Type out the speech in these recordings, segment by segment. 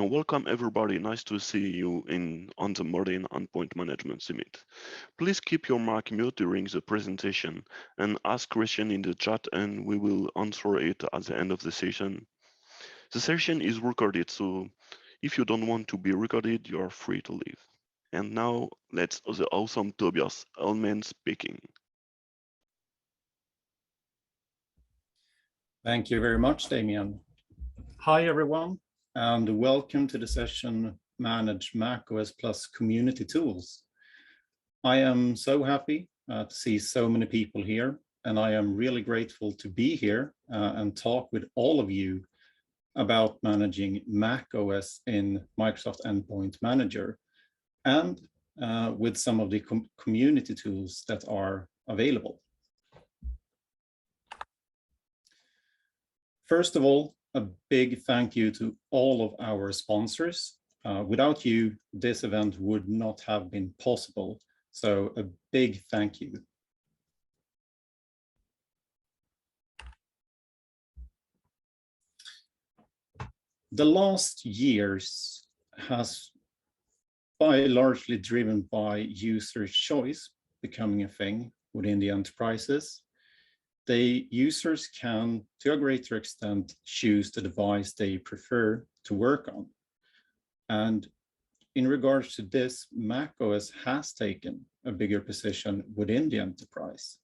and welcome everybody. Nice to see you on the Moderator Endpoint Management Summit. Please keep your mic mute during the presentation and ask questions in the chat, and we will answer it at the end of the session. The session is recorded, so if you don't want to be recorded, you are free to leave. And now let's the awesome Tobias, Almen speaking. Thank you very much, Damien. Hi, everyone, and welcome to the session Manage macOS plus Community Tools. I am so happy to see so many people here, and I am really grateful to be here and talk with all of you about managing macOS in Microsoft Endpoint Manager and with some of the community tools that are available. First of all, a big thank you to all of our sponsors. Without you, this event would not have been possible. So a big thank you. The last years has largely driven by user choice becoming a thing within the enterprises. The users can, to a greater extent, choose the device they prefer to work on. And in regards to this, macOS has taken a bigger position within the enterprise.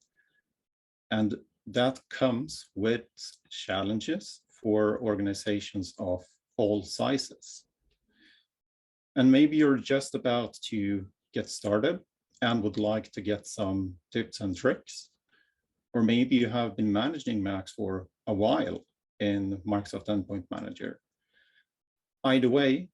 And that comes with challenges for organizations of all sizes. And maybe you're just about to get started and would like to get some tips and tricks. Or maybe you have been managing Macs for a while in Microsoft Endpoint Manager. Either way,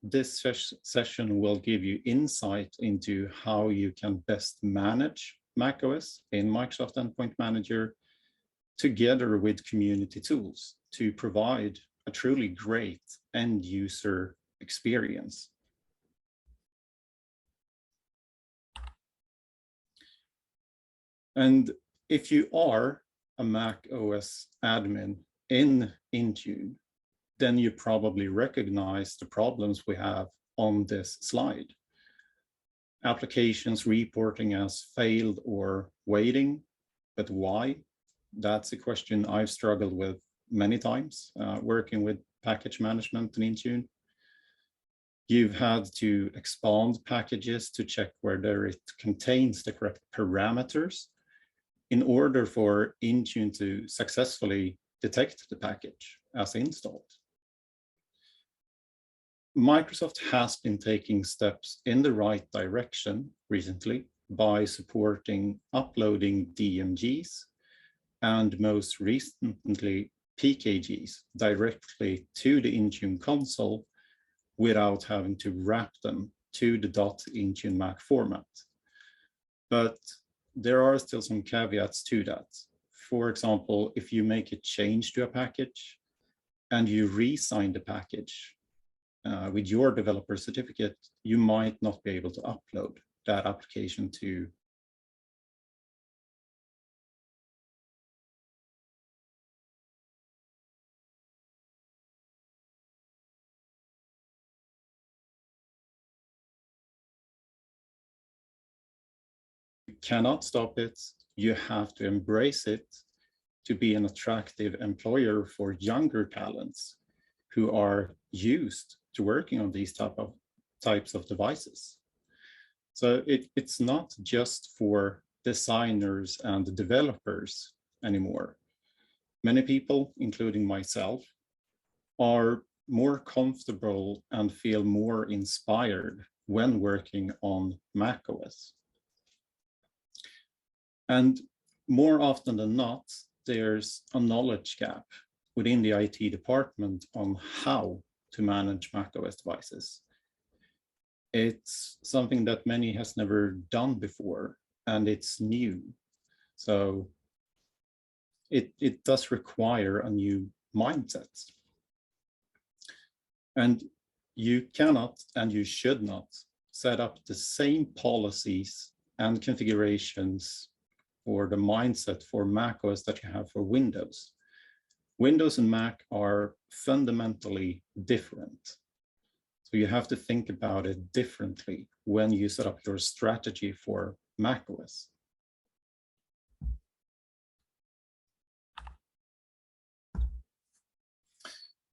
this session will give you insight into how you can best manage macOS in Microsoft Endpoint Manager together with community tools to provide a truly great end user experience. And if you are a macOS admin in Intune, then you probably recognize the problems we have on this slide. Applications reporting as failed or waiting, but why? That's a question I've struggled with many times working with package management in Intune. You've had to expand packages to check whether it contains the correct parameters in order for Intune to successfully detect the package as installed. Microsoft has been taking steps in the right direction recently by supporting uploading DMGs and most recently PKGs directly to the Intune console without having to wrap them to the .intune Mac format. But there are still some caveats to that. For example, if you make a change to a package and you re-sign the package with your developer certificate, you might not be able to upload that application to cannot stop it. You have to embrace it to be an attractive employer for younger talents who are used to working on these types of devices. So it's not just for designers and developers anymore. Many people, including myself, are more comfortable and feel more inspired when working on macOS. And more often than not, there's a knowledge gap within the IT department on how to manage macOS devices. It's something that many has never done before, and it's new. So it does require a new mindset. And you cannot and you should not set up the same policies and configurations or the mindset for macOS that you have for Windows. Windows and Mac are fundamentally different. So you have to think about it differently when you set up your strategy for macOS.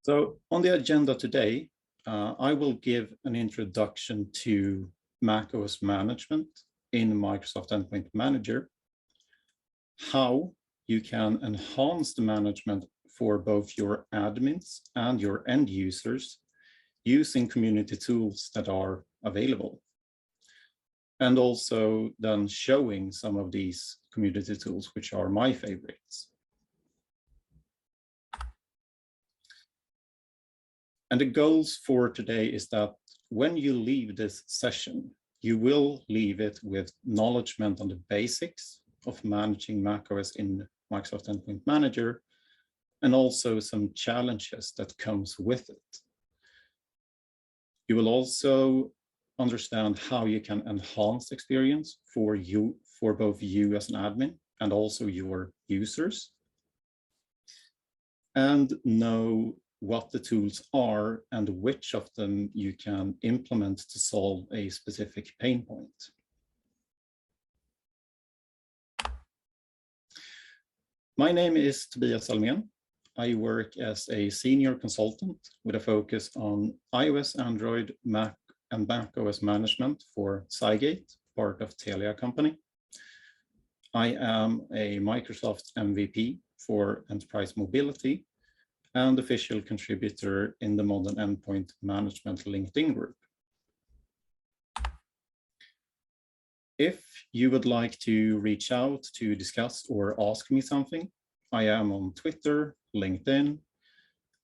So on the agenda today, I will give an introduction to macOS management in Microsoft Endpoint Manager, how you can enhance the management for both your admins and your end users using community tools that are available. And also then showing some of these community tools, which are my favorites. And the goals for today is that when you leave this session, you will leave it with acknowledgement on the basics of managing macOS in Microsoft Endpoint Manager, and also some challenges that comes with it. You will also understand how you can enhance experience for both you as an admin and also your users, and know what the tools are and which of them you can implement to solve a specific pain point. My name is Tobias Almen. I work as a senior consultant with a focus on iOS, Android, Mac, and macOS management for Cygate, part of Telia company. I am a Microsoft MVP for enterprise mobility and official contributor in the Modern Endpoint Management LinkedIn group. If you would like to reach out to discuss or ask me something, I am on Twitter, LinkedIn,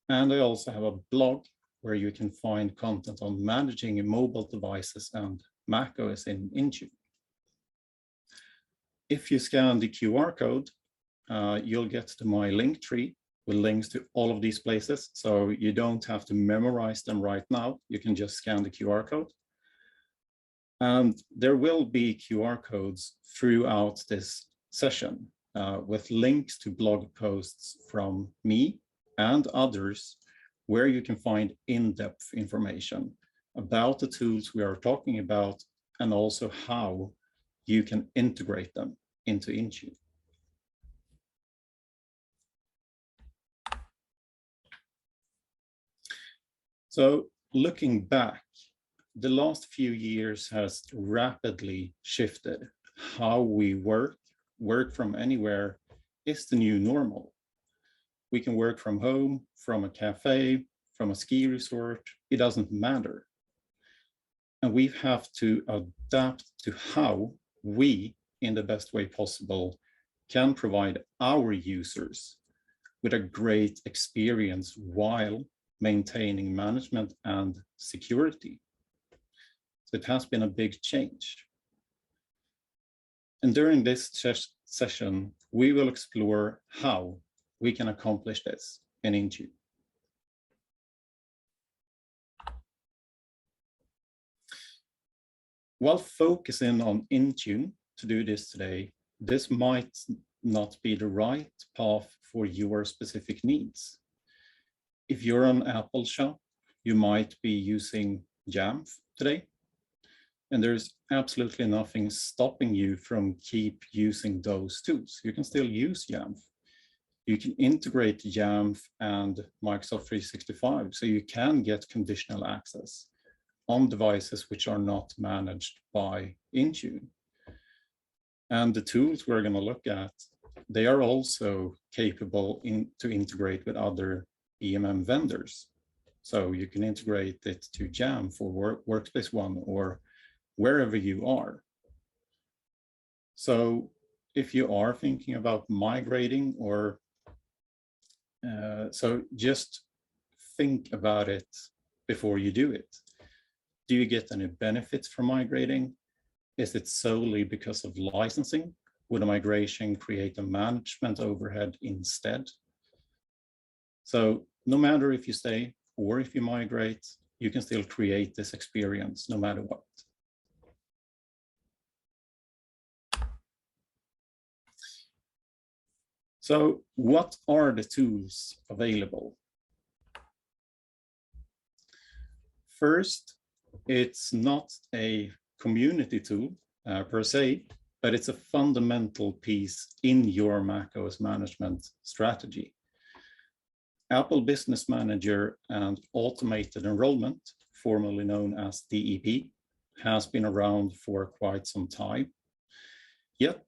and I also have a blog where you can find content on managing mobile devices and macOS in Intune. If you scan the QR code, you'll get to my link tree with links to all of these places. So you don't have to memorize them right now. You can just scan the QR code. And there will be QR codes throughout this session with links to blog posts from me and others where you can find in-depth information about the tools we are talking about and also how you can integrate them into Intune. So looking back, the last few years has rapidly shifted. How we work from anywhere is the new normal. We can work from home, from a cafe, from a ski resort, it doesn't matter. And we have to adapt to how we, in the best way possible, can provide our users with a great experience while maintaining management and security. So it has been a big change. And during this session, we will explore how we can accomplish this in Intune. While focusing on Intune to do this today, this might not be the right path for your specific needs. If you're an Apple shop, you might be using JAMF today, and there's absolutely nothing stopping you from keep using those tools. You can still use JAMF. You can integrate JAMF and Microsoft 365, so you can get conditional access on devices which are not managed by Intune. And the tools we're going to look at, they are also capable to integrate with other EMM vendors. So you can integrate it to JAMF or Workspace ONE or wherever you are. So if you are thinking about migrating or so just think about it before you do it. Do you get any benefits from migrating? Is it solely because of licensing? Would a migration create a management overhead instead? So no matter if you stay or if you migrate, you can still create this experience no matter what. So what are the tools available? First, it's not a community tool per se, but it's a fundamental piece in your macOS management strategy. Apple Business Manager and Automated Enrollment, formerly known as DEP, has been around for quite some time. Yet,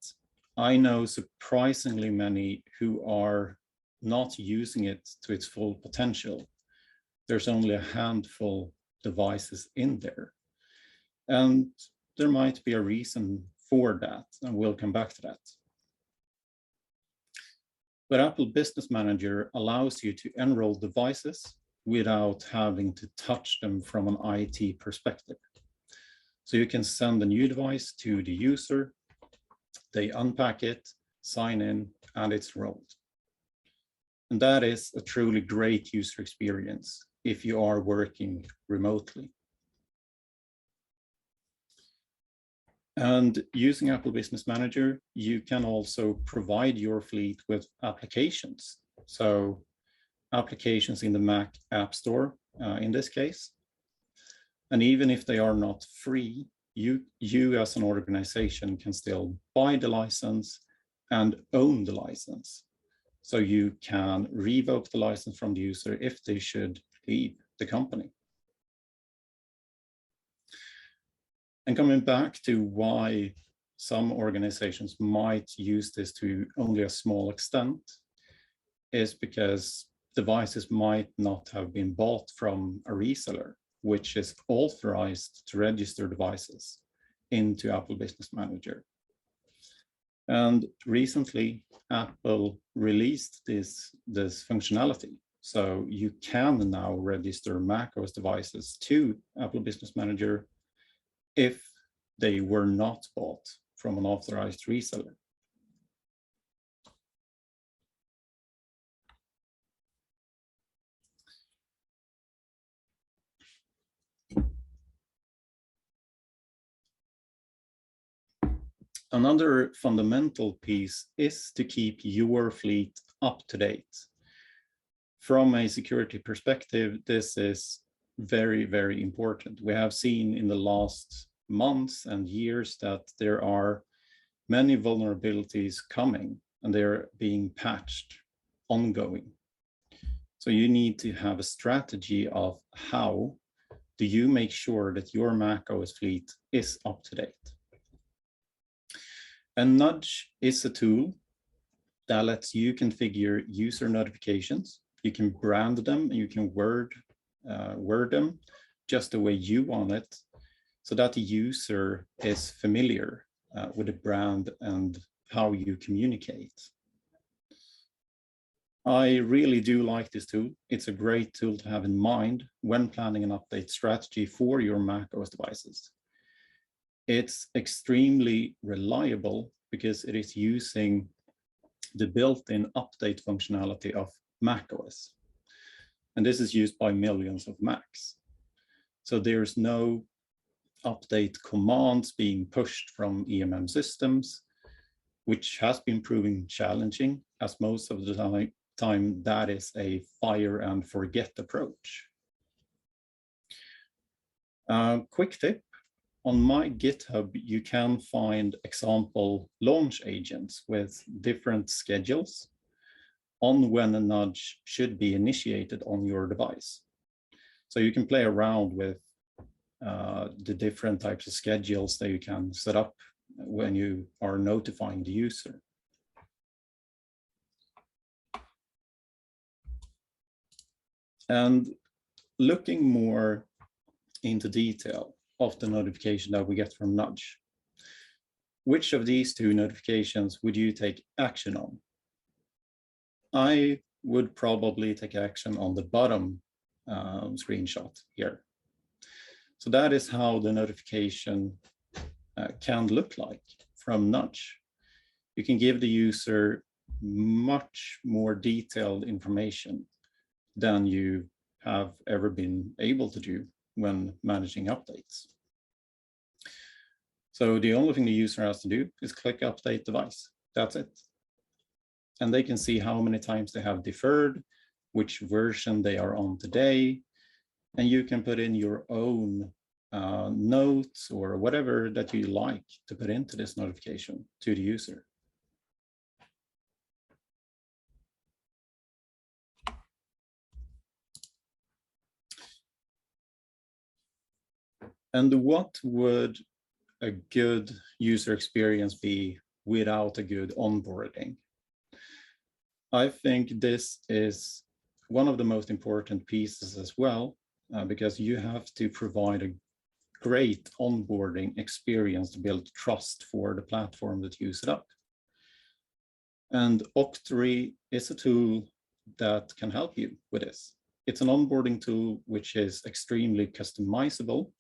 I know surprisingly many who are not using it to its full potential. There's only a handful devices in there. And there might be a reason for that, and we'll come back to that. But Apple Business Manager allows you to enroll devices without having to touch them from an IT perspective. So you can send a new device to the user, they unpack it, sign in, and it's enrolled. And that is a truly great user experience if you are working remotely. And using Apple Business Manager, you can also provide your fleet with applications. So applications in the Mac App Store, in this case. And even if they are not free, you as an organization can still buy the license and own the license. So you can revoke the license from the user if they should leave the company. And coming back to why some organizations might use this to only a small extent is because devices might not have been bought from a reseller, which is authorized to register devices into Apple Business Manager. And recently, Apple released this functionality. So you can now register macOS devices to Apple Business Manager if they were not bought from an authorized reseller. Another fundamental piece is to keep your fleet up to date. From a security perspective, this is very, very important. We have seen in the last months and years that there are many vulnerabilities coming and they're being patched ongoing. So you need to have a strategy of how do you make sure that your macOS fleet is up to date. And Nudge is a tool that lets you configure user notifications. You can brand them and you can word them just the way you want it so that the user is familiar with the brand and how you communicate. I really do like this tool. It's a great tool to have in mind when planning an update strategy for your macOS devices. It's extremely reliable because it is using the built-in update functionality of macOS. And this is used by millions of Macs. So there's no update commands being pushed from EMM systems, which has been proving challenging, as most of the time that is a fire and forget approach. Quick tip. On my GitHub, you can find example launch agents with different schedules on when a nudge should be initiated on your device. So you can play around with the different types of schedules that you can set up when you are notifying the user. And looking more into detail of the notification that we get from Nudge, which of these two notifications would you take action on? I would probably take action on the bottom screenshot here. So that is how the notification can look like from Nudge. You can give the user much more detailed information than you have ever been able to do when managing updates. So the only thing the user has to do is click update device. That's it. And they can see how many times they have deferred, which version they are on today, And you can put in your own notes or whatever that you like to put into this notification to the user. And what would a good user experience be without a good onboarding? I think this is one of the most important pieces as well, because you have to provide a great onboarding experience to build trust for the platform that you set up. And Octory is a tool that can help you with this. It's an onboarding tool which is extremely customizable.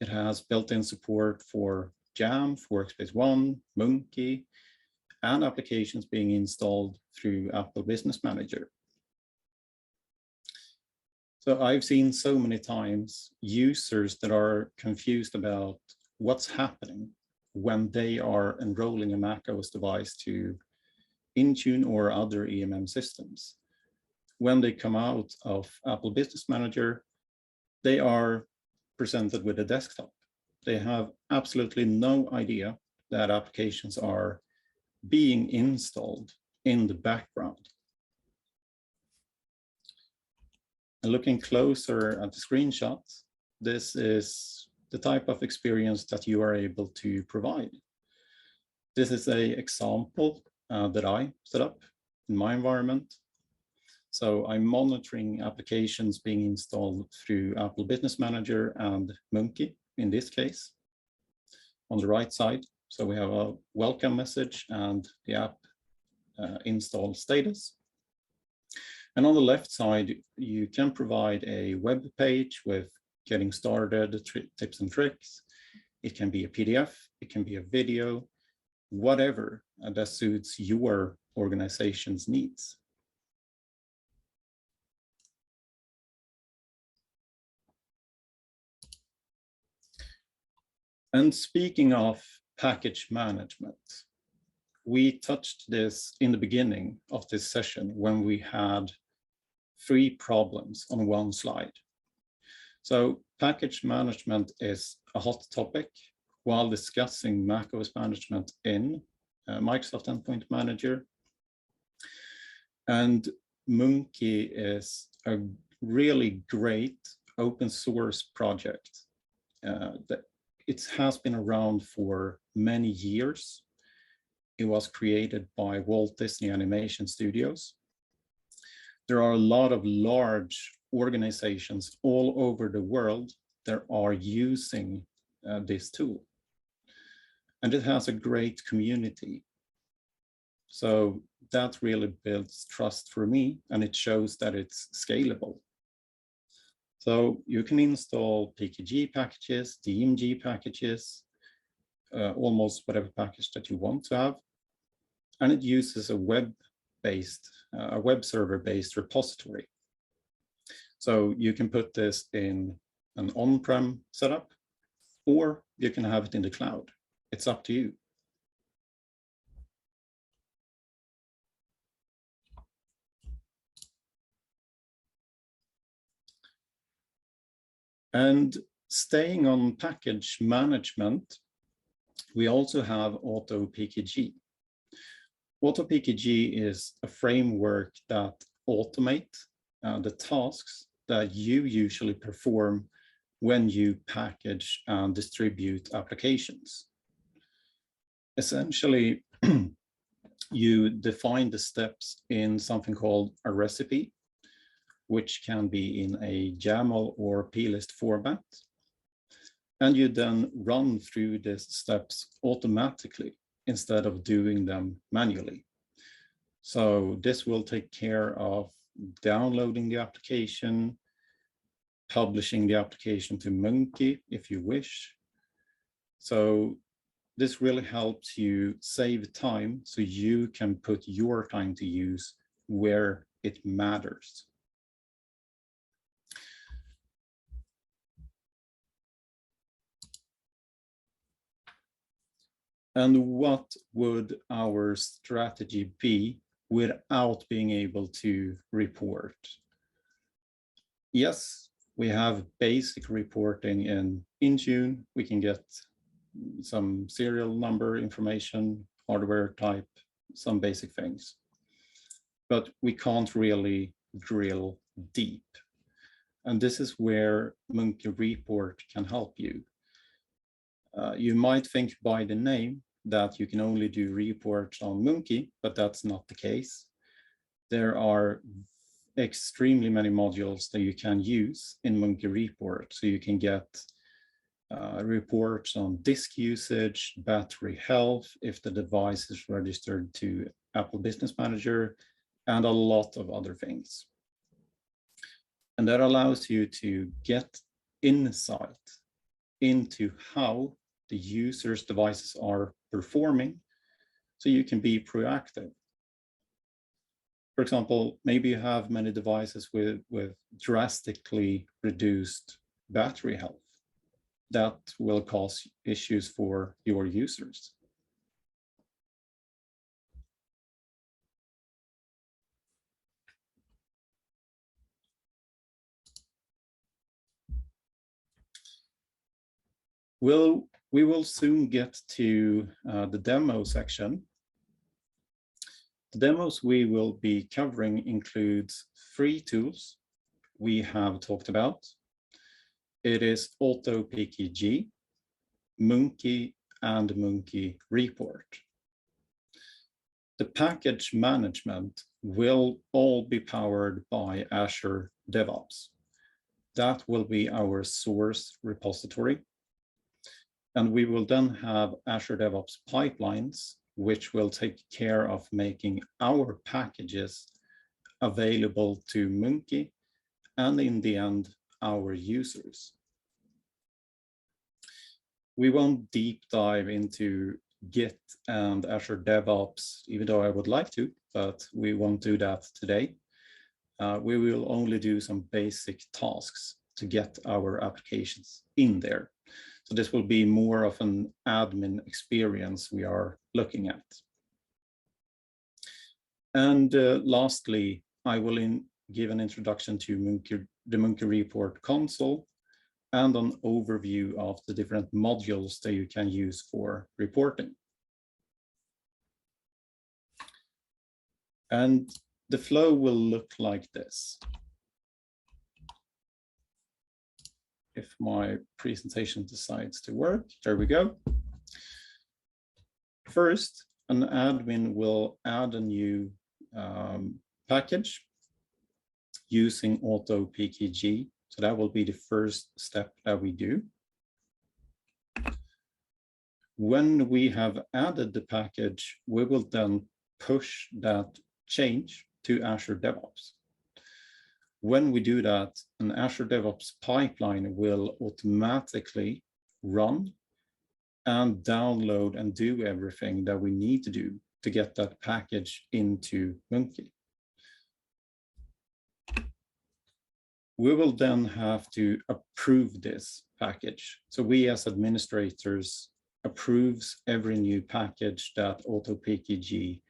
It has built-in support for JAMF, Workspace ONE, Munki, and applications being installed through Apple Business Manager. So I've seen so many times users that are confused about what's happening when they are enrolling a macOS device to Intune or other EMM systems. When they come out of Apple Business Manager, they are presented with a desktop. They have absolutely no idea that applications are being installed in the background. And looking closer at the screenshots, this is the type of experience that you are able to provide. This is an example that I set up in my environment. So I'm monitoring applications being installed through Apple Business Manager and Munki in this case. On the right side, so we have a welcome message and the app install status. And on the left side, you can provide a web page with getting started, tips and tricks. It can be a PDF, it can be a video, whatever that suits your organization's needs. And speaking of package management, we touched this in the beginning of this session when we had 3 problems on one slide. So package management is a hot topic while discussing macOS management in Microsoft Endpoint Manager. And Munki is a really great open source project that it has been around for many years. It was created by Walt Disney Animation Studios. There are a lot of large organizations all over the world that are using this tool. And it has a great community. So that really builds trust for me, and it shows that it's scalable. So you can install PKG packages, DMG packages, almost whatever package that you want to have. And it uses a web server-based repository. So you can put this in an on-prem setup, or you can have it in the cloud. It's up to you. And staying on package management, we also have AutoPKG. AutoPKG is a framework that automates the tasks that you usually perform when you package and distribute applications. Essentially, you define the steps in something called a recipe, which can be in a YAML or plist format. And you then run through these steps automatically instead of doing them manually. So this will take care of downloading the application, publishing the application to Munki if you wish. So this really helps you save time so you can put your time to use where it matters. And what would our strategy be without being able to report? Yes, We have basic reporting in Intune. We can get some serial number information, hardware type, some basic things. But we can't really drill deep. And this is where Munki Report can help you. You might think by the name that you can only do reports on Munki, but that's not the case. There are extremely many modules that you can use in Munki Report. So you can get reports on disk usage, battery health, if the device is registered to Apple Business Manager, and a lot of other things. And that allows you to get insight into how the user's devices are performing, so you can be proactive. For example, maybe you have many devices with drastically reduced battery health. That will cause issues for your users. We will soon get to the demo section. The demos we will be covering includes 3 tools we have talked about. It is AutoPKG, Munki, and Munki Report. The package management will all be powered by Azure DevOps. That will be our source repository. And we will then have Azure DevOps pipelines, which will take care of making our packages available to Munki and in the end, our users. We won't deep dive into Git and Azure DevOps, even though I would like to, but we won't do that today. We will only do some basic tasks to get our applications in there. So this will be more of an admin experience we are looking at. And lastly, I will give an introduction to the Munki Report console and an overview of the different modules that you can use for reporting. And the flow will look like this. If my presentation decides to work, there we go. First, an admin will add a new package using AutoPKG. So that will be the first step that we do. When we have added the package, we will then push that change to Azure DevOps. When we do that, an Azure DevOps pipeline will automatically run and download and do everything that we need to do to get that package into Munki. We will then have to approve this package. So we as administrators approves every new package that AutoPKG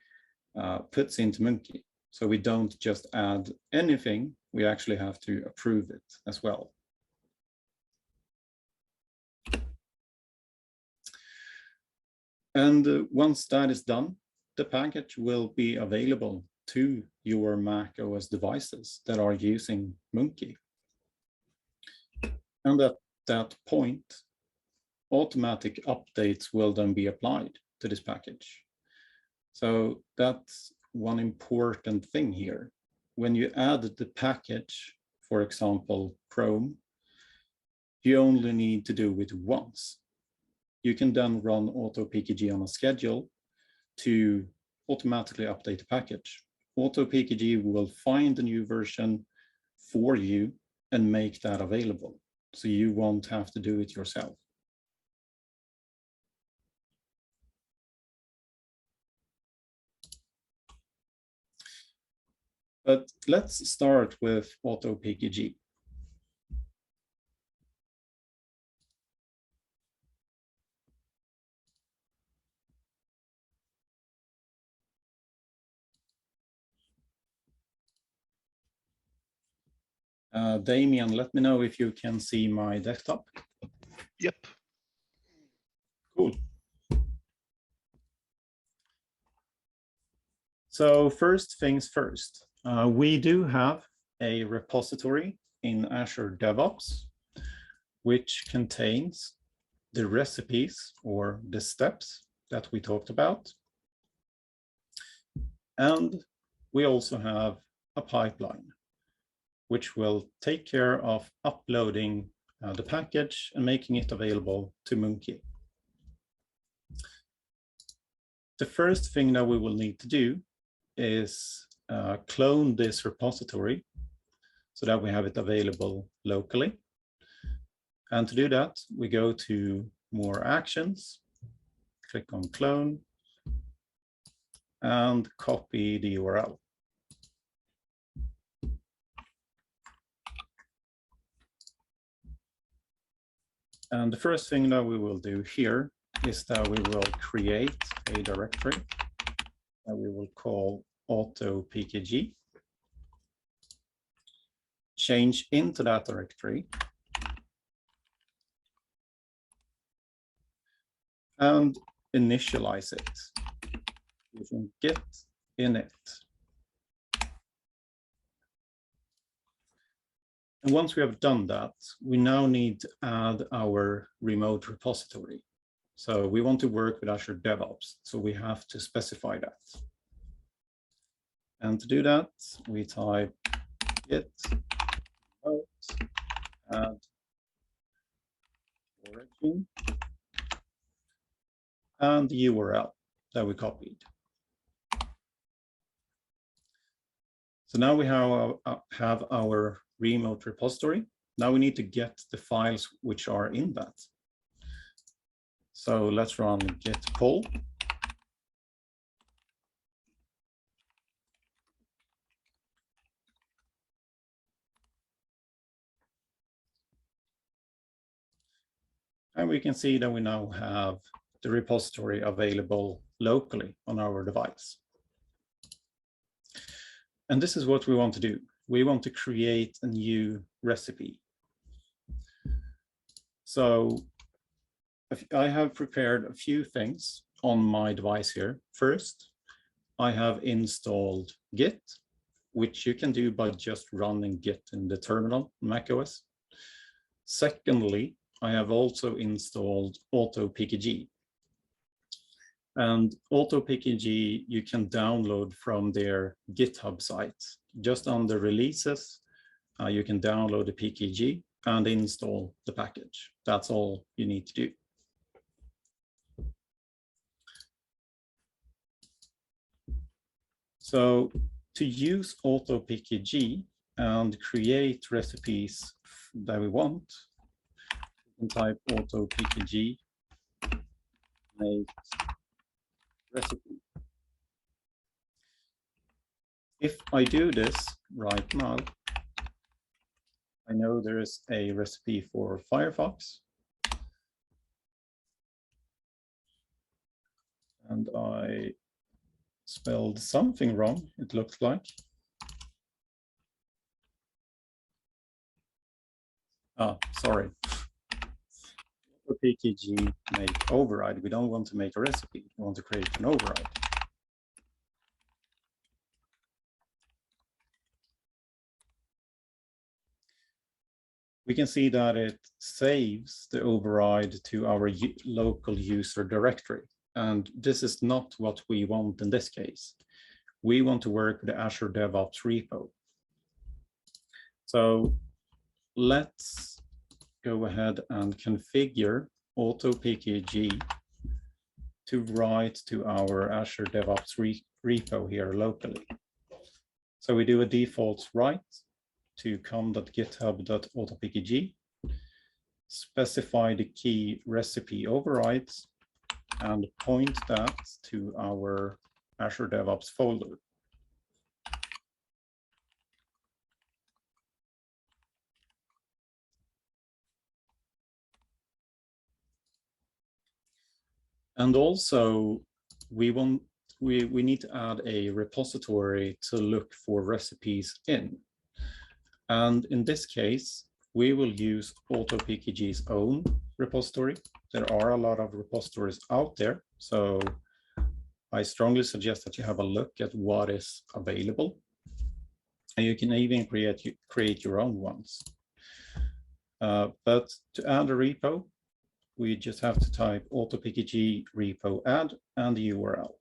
puts into Munki. So we don't just add anything, we actually have to approve it as well. And once that is done, the package will be available to your macOS devices that are using Munki. And at that point, automatic updates will then be applied to this package. So that's one important thing here. When you add the package, for example, Chrome, you only need to do it once. You can then run AutoPKG on a schedule to automatically update the package. AutoPKG will find a new version for you and make that available. So you won't have to do it yourself. But let's start with AutoPKG. Damien, let me know if you can see my desktop. Yep. Cool. So first things first, we do have a repository in Azure DevOps, which contains the recipes or the steps that we talked about. And we also have a pipeline, which will take care of uploading the package and making it available to Munki. The first thing that we will need to do is clone this repository so that we have it available locally. And to do that, we go to More Actions, click on Clone, and copy the URL. And the first thing that we will do here is that we will create a directory that we will call auto-pkg. Change into that directory and initialize it using git init. And once we have done that, we now need to add our remote repository. So we want to work with Azure DevOps, so we have to specify that. And to do that, we type git remote add origin and the URL that we copied. So now we have our remote repository. Now we need to get the files which are in that. So let's run git pull. And we can see that we now have the repository available locally on our device. And this is what we want to do. We want to create a new recipe. So I have prepared a few things on my device here. First, I have installed Git, which you can do by just running Git in the terminal, macOS. Secondly, I have also installed auto-pkg. And auto-pkg you can download from their GitHub site. Just under releases, you can download the pkg and install the package. That's all you need to do. So to use auto-pkg and create recipes that we want, you can type auto-pkg make recipe. If I do this right now, I know there is a recipe for Firefox. And I spelled something wrong, it looks like. Sorry. pkg make override. We don't want to make a recipe. We want to create an override. We can see that it saves the override to our local user directory. And this is not what we want in this case. We want to work with the Azure DevOps repo. So let's go ahead and configure auto-pkg to write to our Azure DevOps repo here locally. So we do a default write to com.github.autopkg, specify the key recipe overrides, and point that to our Azure DevOps folder. And also, we need to add a repository to look for recipes in. And in this case, we will use AutoPKG's own repository. There are a lot of repositories out there, so I strongly suggest that you have a look at what is available. And you can even create your own ones. But to add a repo, we just have to type AutoPKG repo add and the URL.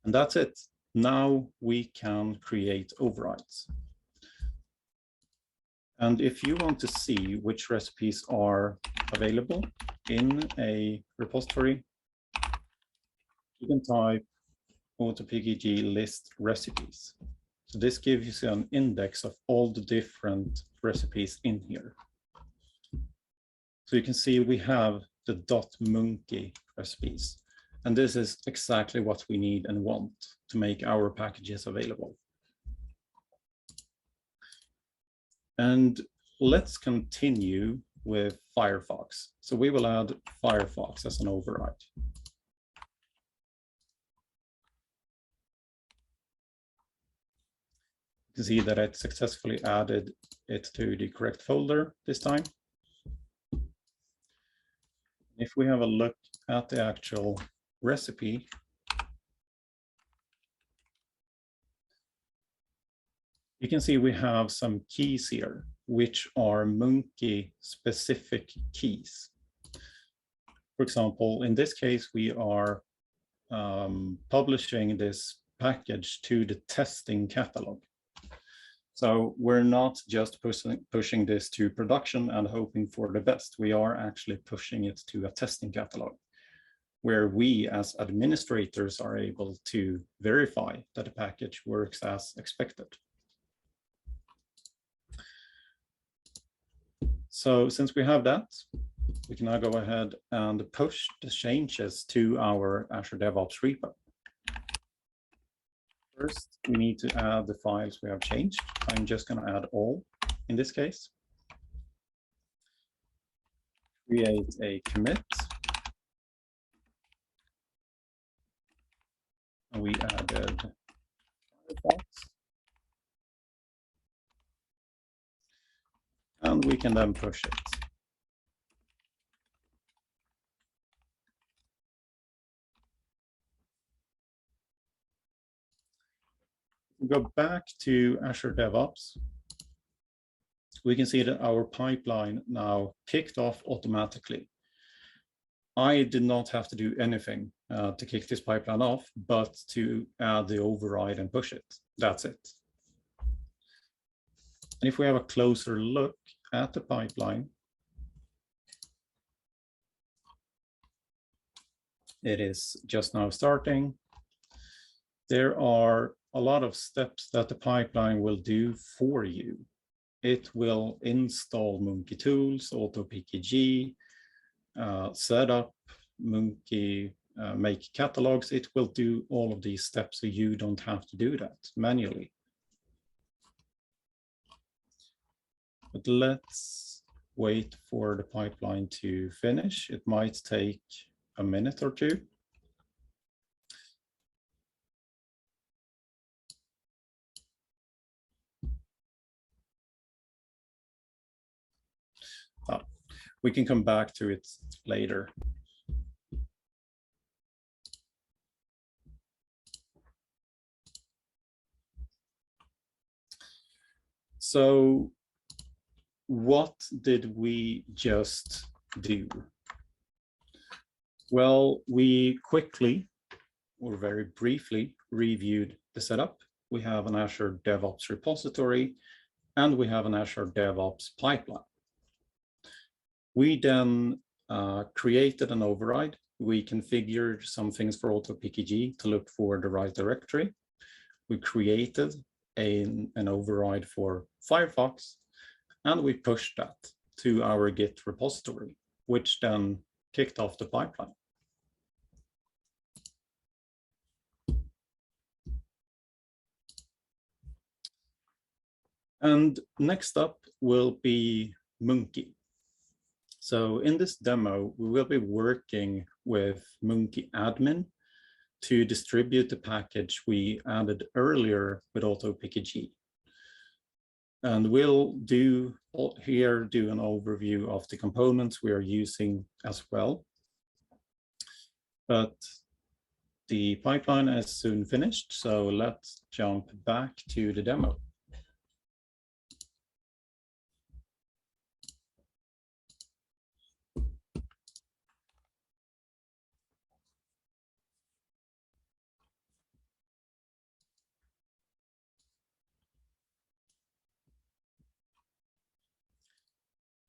And that's it. Now we can create overrides. And if you want to see which recipes are available in a repository, you can type AutoPKG list recipes. So this gives you an index of all the different recipes in here. So you can see we have the .munki recipes. And this is exactly what we need and want to make our packages available. And let's continue with Firefox. So we will add Firefox as an override. You can see that it successfully added it to the correct folder this time. If we have a look at the actual recipe, you can see we have some keys here, which are Munki specific keys. For example, in this case, we are publishing this package to the testing catalog. So we're not just pushing this to production and hoping for the best. We are actually pushing it to a testing catalog, where we as administrators are able to verify that the package works as expected. So since we have that, we can now go ahead and push the changes to our Azure DevOps repo. First, we need to add the files we have changed. I'm just going to add all in this case. Create a commit. And we added Firefox. And we can then push it. We go back to Azure DevOps. We can see that our pipeline now kicked off automatically. I did not have to do anything to kick this pipeline off, but to add the override and push it. That's it. And if we have a closer look at the pipeline, it is just now starting. There are a lot of steps that the pipeline will do for you. It will install Munki tools, AutoPKG, set up Munki, make catalogs. It will do all of these steps so you don't have to do that manually. But let's wait for the pipeline to finish. It might take a minute or two. We can come back to it later. So what did we just do? Well, we quickly, or very briefly, reviewed the setup. We have an Azure DevOps repository, and we have an Azure DevOps pipeline. We then created an override. We configured some things for AutoPKG to look for the right directory. We created an override for Firefox, and we pushed that to our Git repository, which then kicked off the pipeline. And next up will be Munki. So in this demo, we will be working with Munki admin to distribute the package we added earlier with AutoPKG. And we'll do an overview of the components we are using as well. But the pipeline is soon finished, so let's jump back to the demo.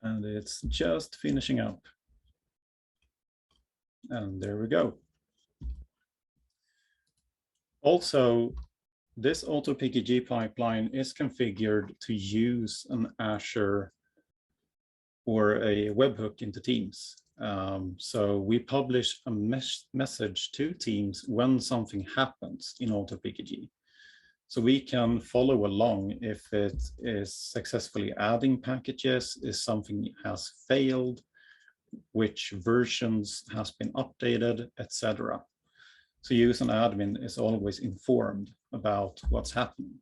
And it's just finishing up. And there we go. Also, this AutoPKG pipeline is configured to use an Azure or a webhook into Teams. So we publish a message to Teams when something happens in AutoPKG. So we can follow along if it is successfully adding packages, if something has failed, which versions has been updated, etc. So you as an admin is always informed about what's happening.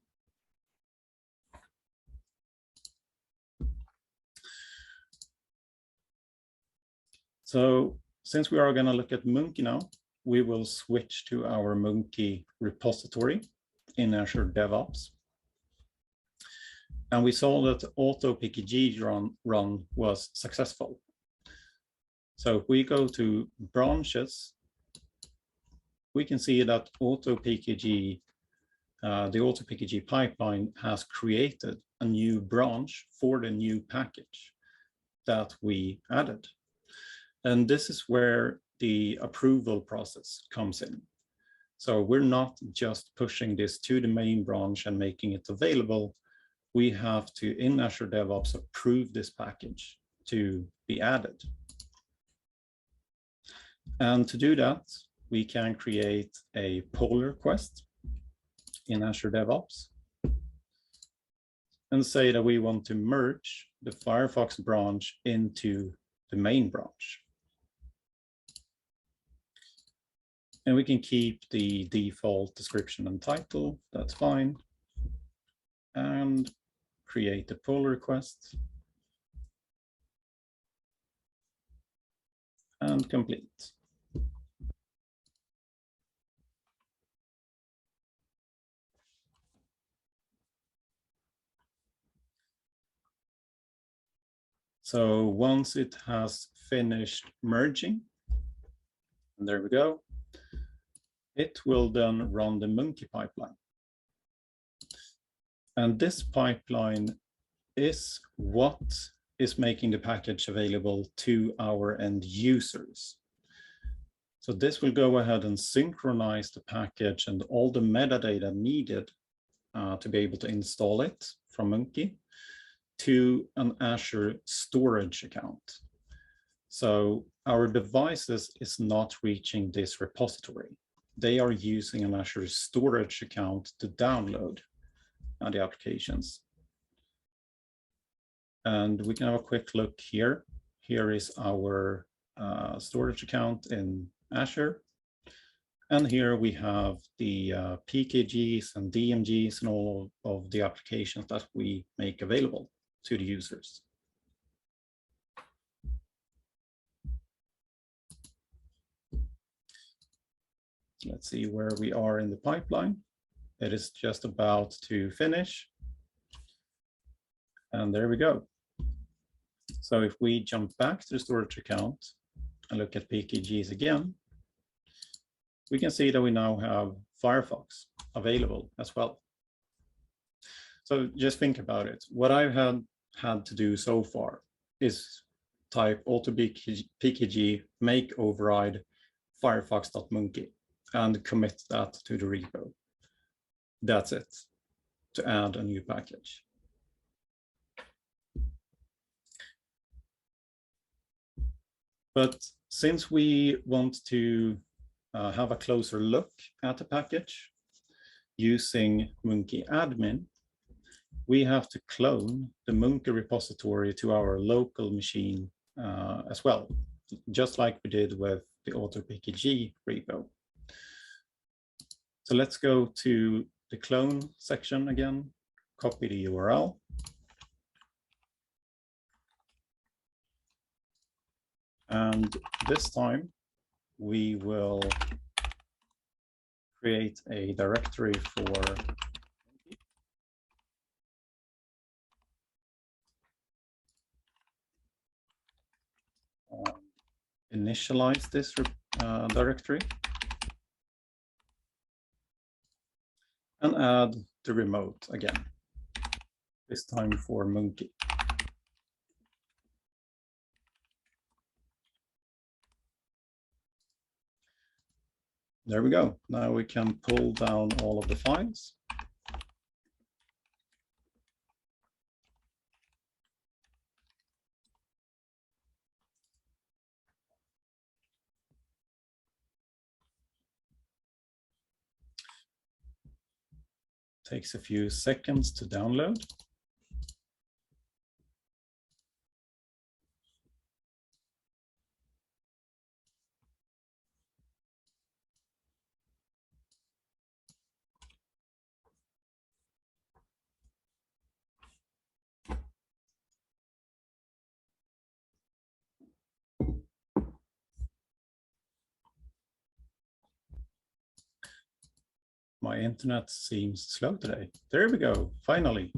So since we are going to look at Munki now, we will switch to our Munki repository in Azure DevOps. And we saw that AutoPKG run was successful. So if we go to branches, we can see that the AutoPKG pipeline has created a new branch for the new package that we added. And this is where the approval process comes in. So we're not just pushing this to the main branch and making it available. We have to, in Azure DevOps, approve this package to be added. And to do that, we can create a pull request in Azure DevOps and say that we want to merge the Firefox branch into the main branch. And we can keep the default description and title, that's fine. And create a pull request. And complete. So once it has finished merging, and there we go, it will then run the Munki pipeline. And this pipeline is what is making the package available to our end users. So this will go ahead and synchronize the package and all the metadata needed to be able to install it from Munki to an Azure storage account. So our devices is not reaching this repository. They are using an Azure storage account to download the applications. And we can have a quick look here. Here is our storage account in Azure. And here we have the PKGs and DMGs and all of the applications that we make available to the users. Let's see where we are in the pipeline. It is just about to finish. And there we go. So if we jump back to the storage account and look at PKGs again, we can see that we now have Firefox available as well. So just think about it. What I've had to do so far is type AutoPKG make override firefox.munki and commit that to the repo. That's it, to add a new package. But since we want to have a closer look at the package using Munki admin, we have to clone the Munki repository to our local machine as well, just like we did with the AutoPKG repo. So let's go to the clone section again, copy the URL. And this time we will create a directory for initialize this directory and add the remote again, this time for Munki. There we go. Now we can pull down all of the files. Takes a few seconds to download. My internet seems slow today. There we go, finally.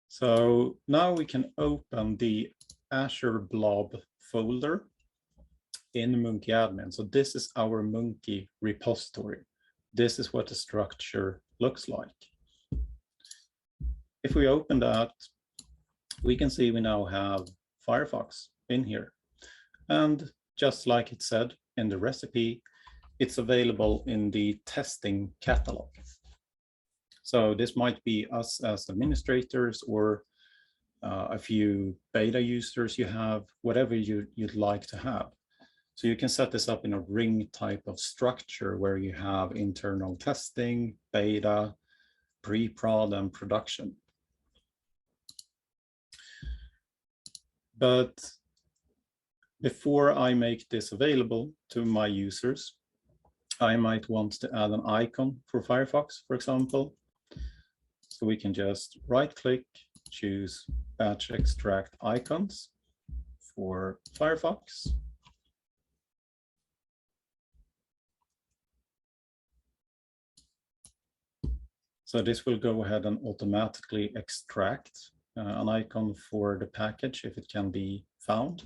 So now we can open the Azure Blob folder in Munki admin. So this is our Munki repository. This is what the structure looks like. If we open that, we can see we now have Firefox in here. And just like it said in the recipe, it's available in the testing catalog. So this might be us as administrators or a few beta users you have, whatever you'd like to have. So you can set this up in a ring type of structure where you have internal testing, beta, pre-prod, and production. But before I make this available to my users, I might want to add an icon for Firefox, for example. So we can just right-click, choose batch extract icons for Firefox. So this will go ahead and automatically extract an icon for the package if it can be found,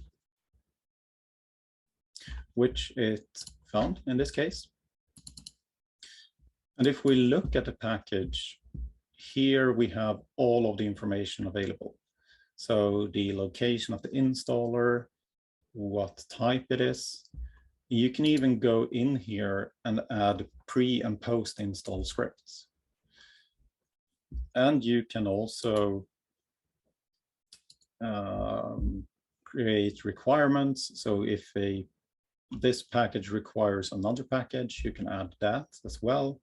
which it found in this case. And if we look at the package, here we have all of the information available. So the location of the installer, what type it is. You can even go in here and add pre and post install scripts. And you can also create requirements. So if this package requires another package, you can add that as well.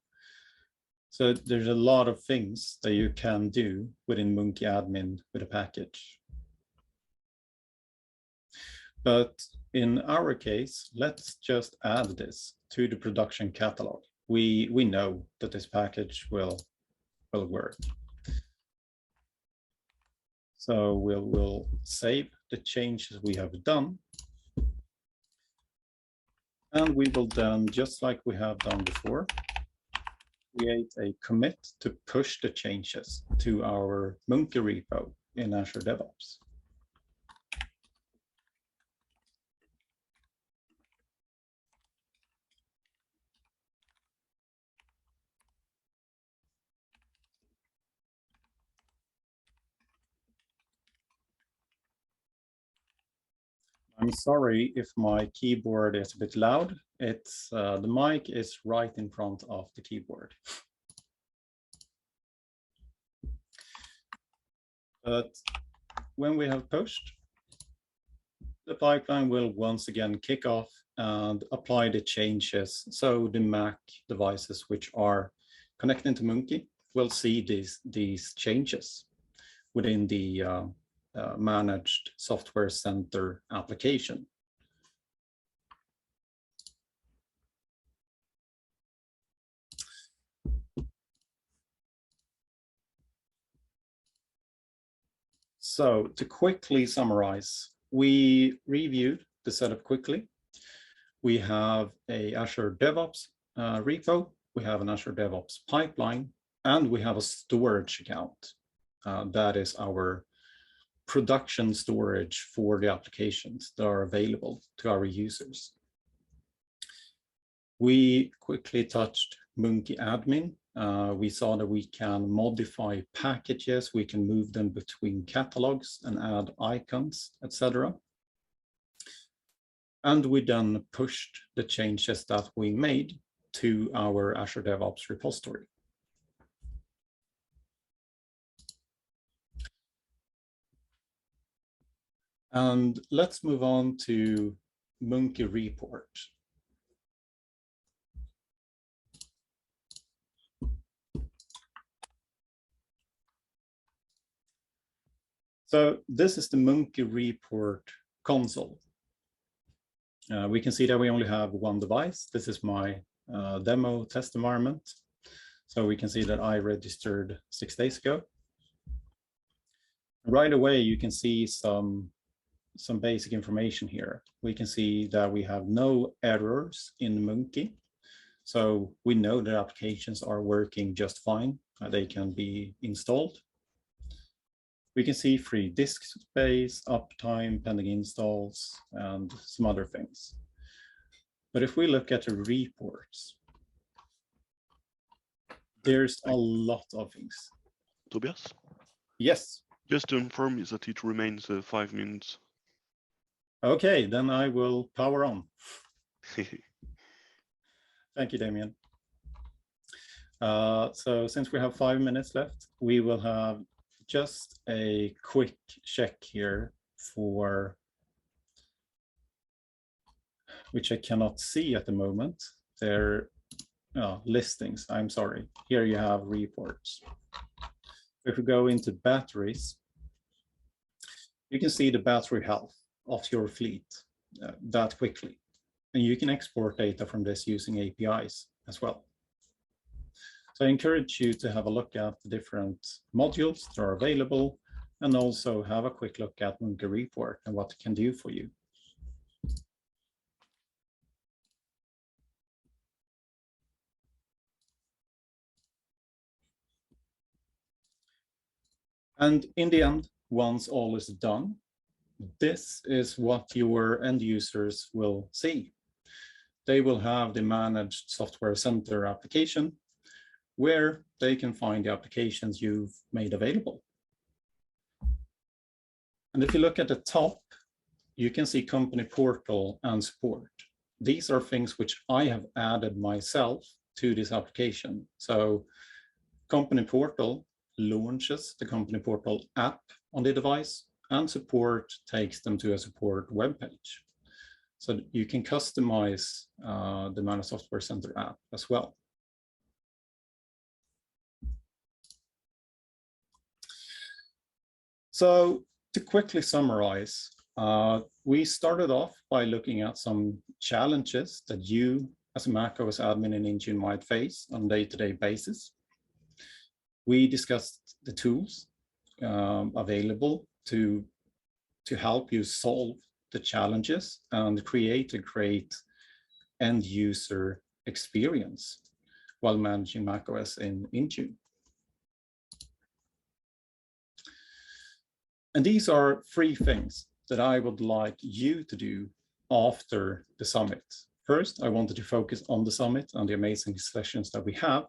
So there's a lot of things that you can do within Munki admin with a package. But in our case, let's just add this to the production catalog. We know that this package will work. So we'll save the changes we have done. And we will then, just like we have done before, create a commit to push the changes to our Munki repo in Azure DevOps. I'm sorry if my keyboard is a bit loud. It's the mic is right in front of the keyboard. But when we have pushed, the pipeline will once again kick off and apply the changes. So the Mac devices which are connecting to Munki will see these changes within the managed software center application. So to quickly summarize, we reviewed the setup quickly. We have a Azure DevOps repo, we have an Azure DevOps pipeline, and we have a storage account. That is our production storage for the applications that are available to our users. We quickly touched Munki admin. We saw that we can modify packages, we can move them between catalogs and add icons, etc. And we then pushed the changes that we made to our Azure DevOps repository. And let's move on to Munki report. So this is the Munki report console. We can see that we only have one device. This is my demo test environment. So we can see that I registered 6 days ago. Right away, you can see some basic information here. We can see that we have no errors in Munki. So we know that applications are working just fine. They can be installed. We can see free disk space, uptime, pending installs, and some other things. But if we look at the reports, there's a lot of things. Tobias? Yes. Just to inform you that it remains 5 minutes. Okay, then I will power on. Thank you, Damien. So since we have 5 minutes left, we will have just a quick check here for which I cannot see at the moment. They're listings, I'm sorry. Here you have reports. If we go into batteries, you can see the battery health of your fleet that quickly. And you can export data from this using APIs as well. So I encourage you to have a look at the different modules that are available and also have a quick look at Munki report and what it can do for you. And in the end, once all is done, this is what your end users will see. They will have the managed software center application where they can find the applications you've made available. And if you look at the top, you can see company portal and support. These are things which I have added myself to this application. So company portal launches the company portal app on the device, and support takes them to a support webpage. So you can customize the Managed Software Center app as well. So to quickly summarize, we started off by looking at some challenges that you as a macOS admin in Intune might face on a day-to-day basis. We discussed the tools available to help you solve the challenges and create a great end user experience while managing macOS in Intune. And these are 3 things that I would like you to do after the summit. First, I wanted to focus on the summit and the amazing sessions that we have.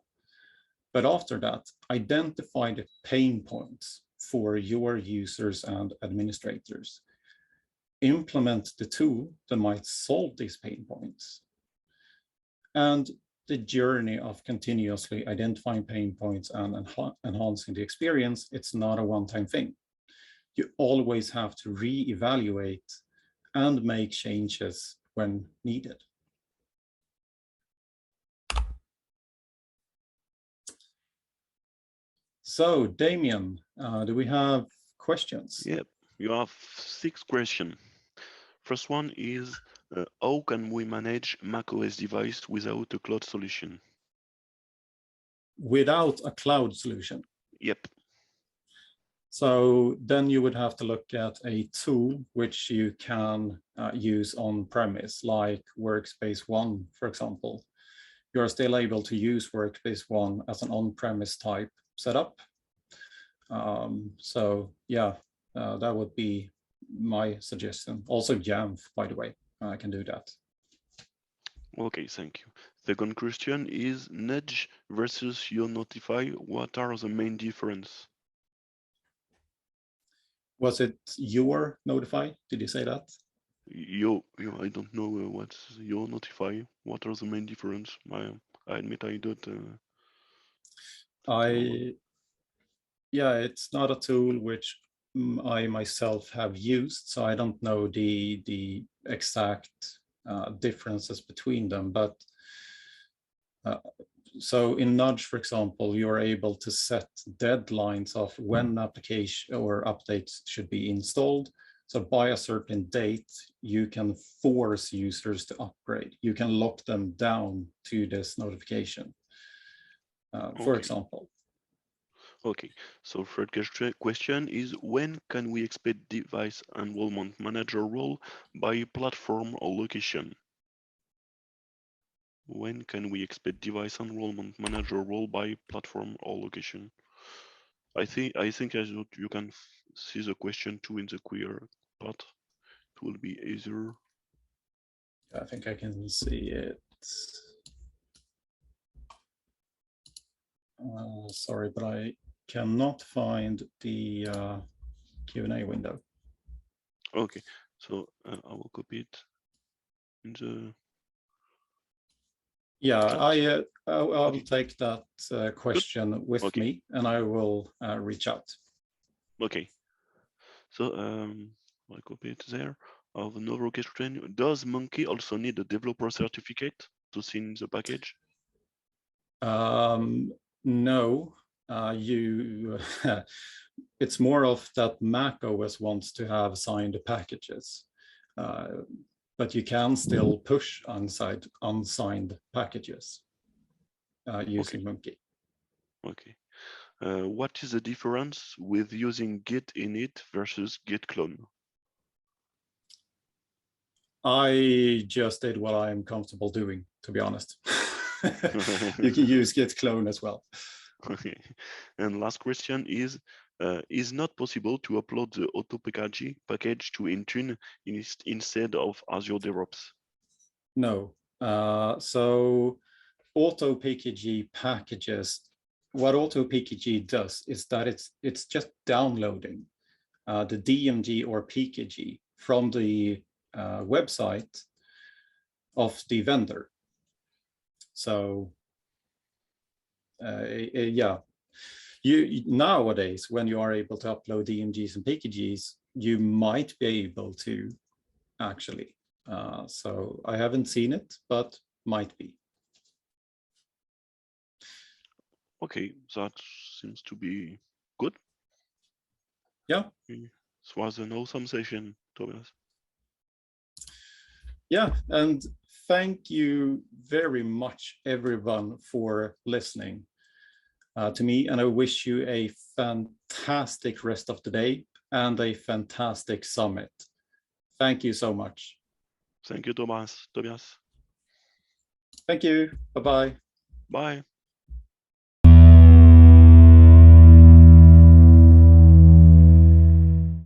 But after that, identify the pain points for your users and administrators. Implement the tool that might solve these pain points. And the journey of continuously identifying pain points and enhancing the experience, it's not a one-time thing. You always have to re-evaluate and make changes when needed. So, Damien, do we have questions? Yep, you have 6 questions. First one is, how can we manage macOS device without a cloud solution? Without a cloud solution? Yep. So then you would have to look at a tool which you can use on premise, like Workspace ONE, for example. You're still able to use Workspace ONE as an on-premise type setup. So yeah, that would be my suggestion. Also JAMF, by the way, I can do that. Okay, thank you. Second question is Nudge versus Your Notify. What are the main difference? Was it your Notify? Did you say that? I don't know what's Your Notify. What are the main difference? I admit I don't. Yeah, it's not a tool which I myself have used, so I don't know the exact differences between them. But so in Nudge, for example, you're able to set deadlines of when application or updates should be installed. So by a certain date, you can force users to upgrade. You can lock them down to this notification, for example. Okay, so third question is when can we expect device enrollment manager role by platform or location? When can we expect device enrollment manager role by platform or location? I think as you can see the question too in the queer part. It will be easier. I think I can see it. Sorry, but I cannot find the Q&A window. Okay, so I will copy it in the. Yeah, I'll take that question with me, and I will reach out. Okay. So I copy it there. I have another question. Does Munki also need a developer certificate to see in the package? No, it's more of that macOS wants to have signed packages, but you can still push unsigned packages using Munki. Okay. What is the difference with using git init versus git clone? I just did what I'm comfortable doing, to be honest. You can use git clone as well. Okay. And last question is not possible to upload the auto package to Intune instead of Azure DevOps? No. So auto PKG packages, what auto PKG does is that it's just downloading the DMG or PKG from the website of the vendor. So yeah, you nowadays, when you are able to upload DMGs and PKGs, you might be able to actually. So I haven't seen it, but might be. Okay, that seems to be good. Yeah. This was an awesome session, Tobias. Yeah, and thank you very much, everyone, for listening to me. And I wish you a fantastic rest of the day and a fantastic summit. Thank you so much. Thank you, Tobias. Thank you. Bye-bye. Bye.